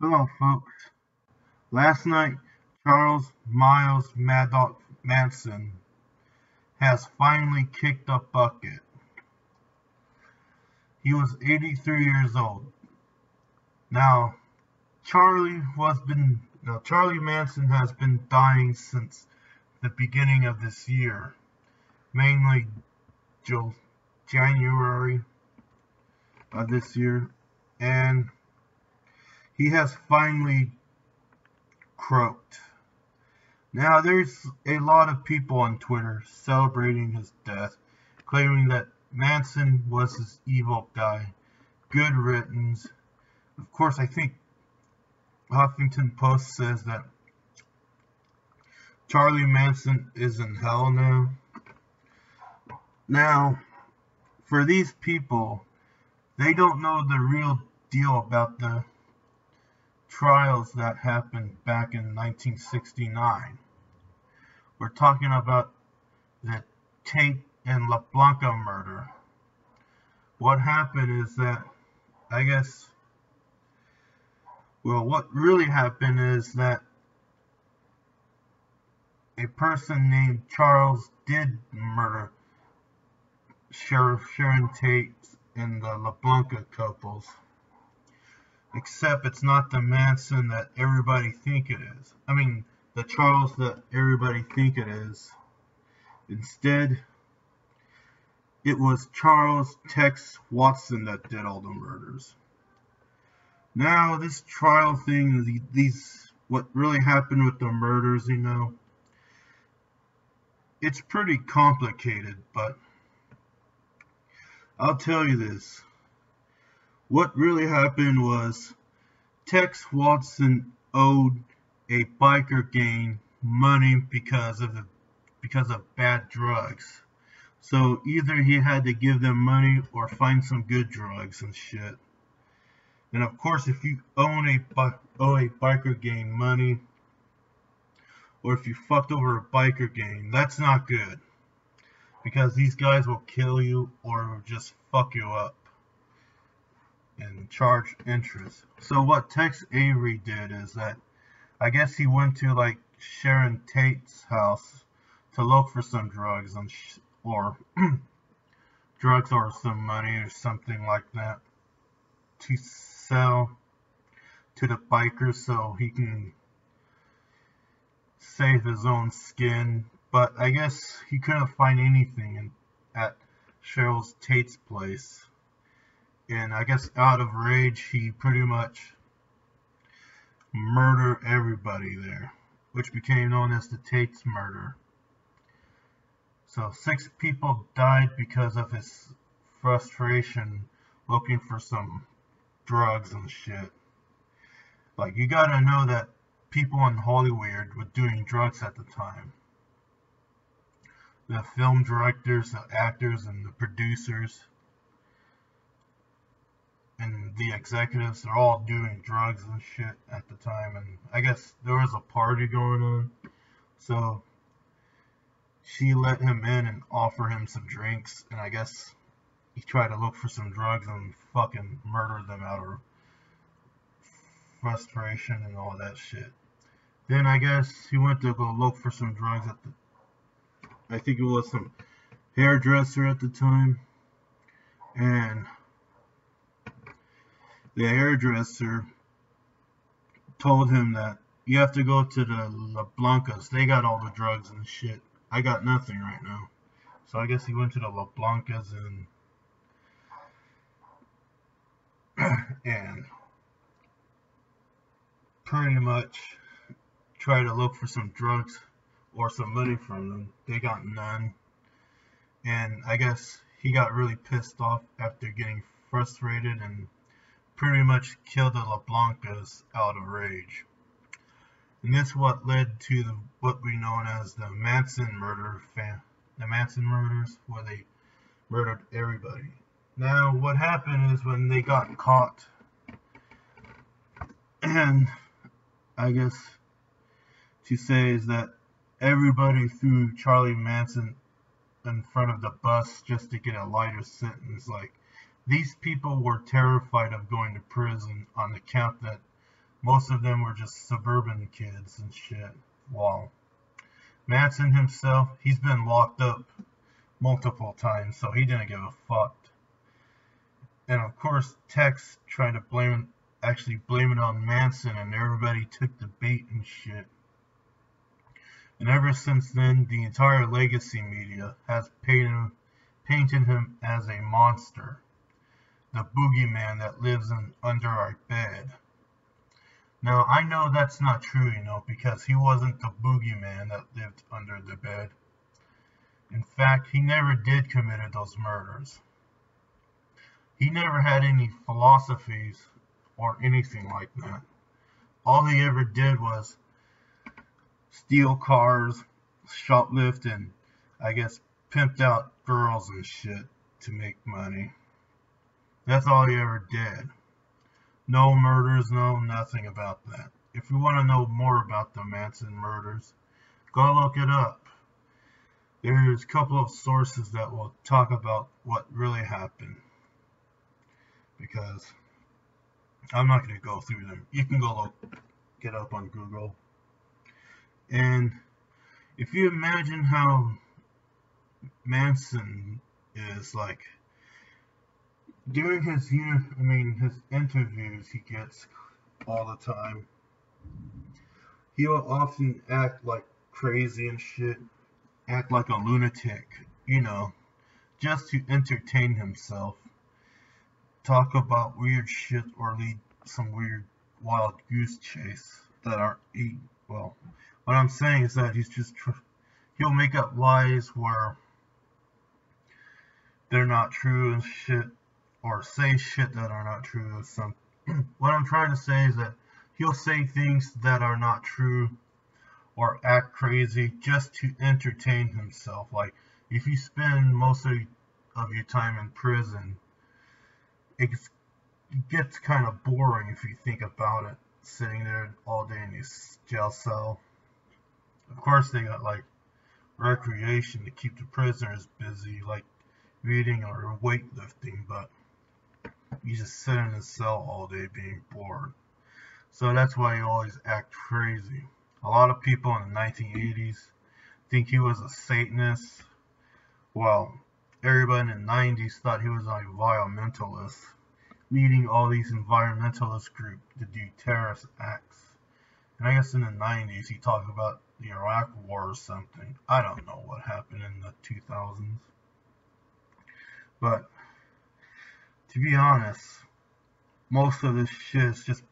Hello, folks. Last night, Charles Miles Mad Dog Manson has finally kicked a bucket. He was 83 years old. Now, Charlie Manson has been dying since the beginning of this year, mainly January of this year, and he has finally croaked. Now, there's a lot of people on Twitter celebrating his death, claiming that Manson was this evil guy. Good riddance. Of course, I think Huffington Post says that Charlie Manson is in hell now. Now, for these people, they don't know the real deal about the trials that happened back in 1969. We're talking about the Tate and La Blanca murder. What happened is that, what really happened is that a person named Charles did murder Sheriff Sharon Tate and the La Blanca couples. Except it's not the Manson that everybody think it is. I mean, the Charles that everybody think it is. Instead, it was Charles Tex Watson that did all the murders. Now, this trial thing, what really happened with the murders, it's pretty complicated, but I'll tell you this. What really happened was Tex Watson owed a biker gang money because of bad drugs. So either he had to give them money or find some good drugs and shit. And of course, if you owe a biker gang money, or if you fucked over a biker gang, that's not good. Because these guys will kill you or just fuck you up and charge interest. So what Tex Avery did is that I guess he went to Sharon Tate's house to look for some drugs or drugs or some money or something like that to sell to the bikers so he can save his own skin. But I guess he couldn't find anything at Cheryl Tate's place. And I guess out of rage, he pretty much murdered everybody there, which became known as the Tate's murder. So 6 people died because of his frustration looking for some drugs and shit. You gotta know that people in Hollywood were doing drugs at the time. The film directors, the actors, and the producers and the executives are all doing drugs and shit at the time, and I guess there was a party going on, so she let him in and offer him some drinks, and I guess he tried to look for some drugs and fucking murdered them out of frustration and all that shit. Then I guess he went to go look for some drugs at I think it was some hairdresser at the time, and the hairdresser told him that you have to go to the La Blancas. They got all the drugs and shit. I got nothing right now. So I guess he went to the La Blancas and pretty much tried to look for some drugs or some money from them. They got none. And I guess he got really pissed off after getting frustrated and pretty much killed the La Blancas out of rage. And this what led to what we know as the Manson murders, where they murdered everybody. Now, what happened is when they got caught, and I guess to say is that everybody threw Charlie Manson in front of the bus just to get a lighter sentence. These people were terrified of going to prison on the count that Most of them were just suburban kids and shit. Wow. Manson himself, he's been locked up multiple times, so he didn't give a fuck. And of course, Tex tried to blame it on Manson, and everybody took the bait and shit. And ever since then, the entire legacy media has painted him as a monster, the boogeyman that lives under our bed. Now, I know that's not true, because he wasn't the boogeyman that lived under the bed. In fact, he never did commit those murders. He never had any philosophies or anything like that. All he ever did was steal cars, shoplift, and I guess pimped out girls and shit to make money. That's all he ever did. No murders, no nothing about that. If you want to know more about the Manson murders, go look it up. There's a couple of sources that will talk about what really happened. Because I'm not going to go through them. You can go get up on Google. And if you imagine how Manson is like, during his interviews he gets all the time, he will often act like crazy and shit, act like a lunatic, just to entertain himself, talk about weird shit or lead some weird wild goose chase that aren't well. What I'm saying is that he'll make up lies where they're not true and shit, or say shit that are not true. What I'm trying to say is that he'll say things that are not true or act crazy just to entertain himself. Like, if you spend most of your time in prison, it gets kind of boring if you think about it, sitting there all day in his jail cell. Of course, they got like recreation to keep the prisoners busy, like reading or weightlifting, but you just sit in his cell all day being bored. So that's why he always acts crazy. A lot of people in the 1980s think he was a Satanist. Well, everybody in the 90s thought he was an environmentalist, leading all these environmentalist groups to do terrorist acts. And I guess in the 90s he talked about the Iraq War or something. I don't know what happened in the 2000s. But to be honest, most of this shit is just,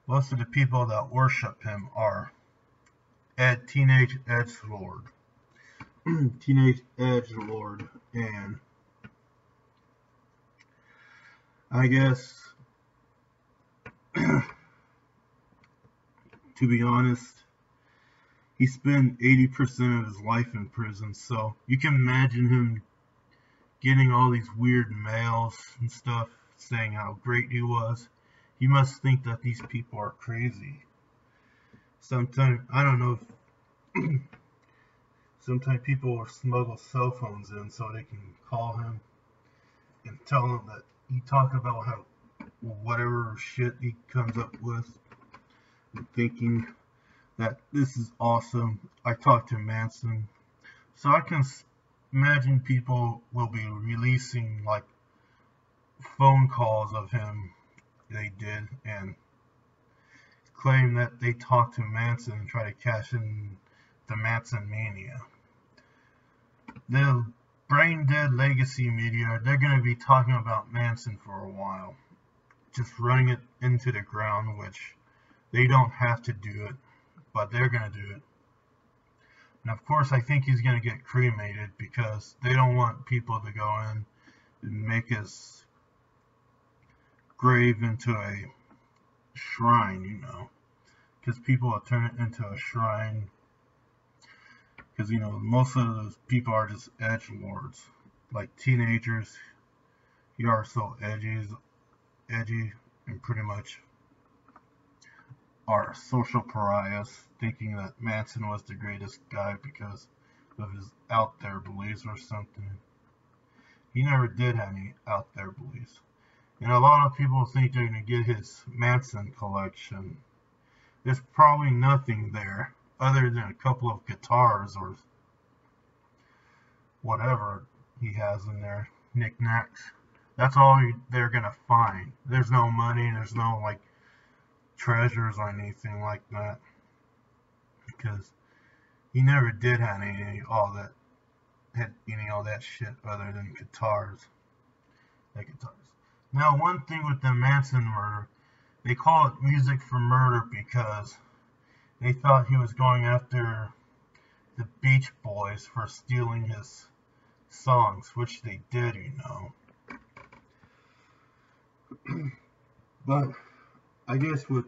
most of the people that worship him are teenage edgelord. Teenage edgelord. And I guess, to be honest, he spent 80% of his life in prison, so you can imagine him getting all these weird mails and stuff saying how great he was. He must think that these people are crazy. Sometimes, I don't know if sometimes people will smuggle cell phones in so they can call him and tell him that he talk about how whatever shit he comes up with, and thinking that this is awesome. I talked to Manson, so I can imagine people will be releasing like phone calls of him they did and claim that they talked to Manson and try to cash in the Manson mania. The brain dead legacy media, they're going to be talking about Manson for a while, just running it into the ground, which they don't have to do it, but they're going to do it. And of course, I think he's going to get cremated because they don't want people to go in and make his grave into a shrine, because people will turn it into a shrine. Because, most of those people are just edgelords, like teenagers. You are so edgy, and pretty much are social pariahs, thinking that Manson was the greatest guy because of his out there beliefs or something. He never did have any out there beliefs. And a lot of people think they're going to get his Manson collection. There's probably nothing there other than a couple of guitars or whatever he has in there, knickknacks. That's all they're going to find. There's no money, there's no like treasures or anything like that. Because he never did have any all that shit other than guitars. Like guitars. Now, one thing with the Manson murder, they call it music for murder because they thought he was going after the Beach Boys for stealing his songs, which they did, you know. But I guess with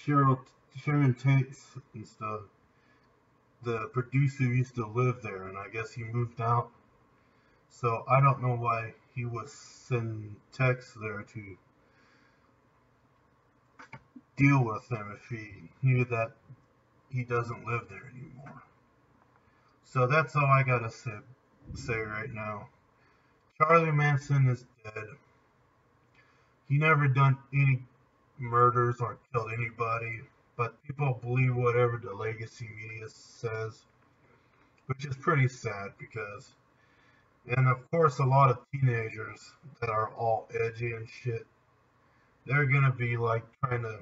Sharon Tate and stuff, the producer used to live there, and I guess he moved out. So I don't know why he was sending texts there to deal with him if he knew that he doesn't live there anymore. So that's all I gotta say right now. Charlie Manson is dead. He never done any murders or killed anybody, but people believe whatever the legacy media says, which is pretty sad because, and of course, a lot of teenagers that are all edgy and shit, they're gonna be like trying to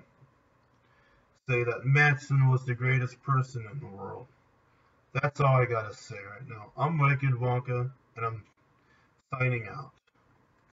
say that Manson was the greatest person in the world. That's all I gotta say right now. I'm Wicked Wonka, and I'm signing out.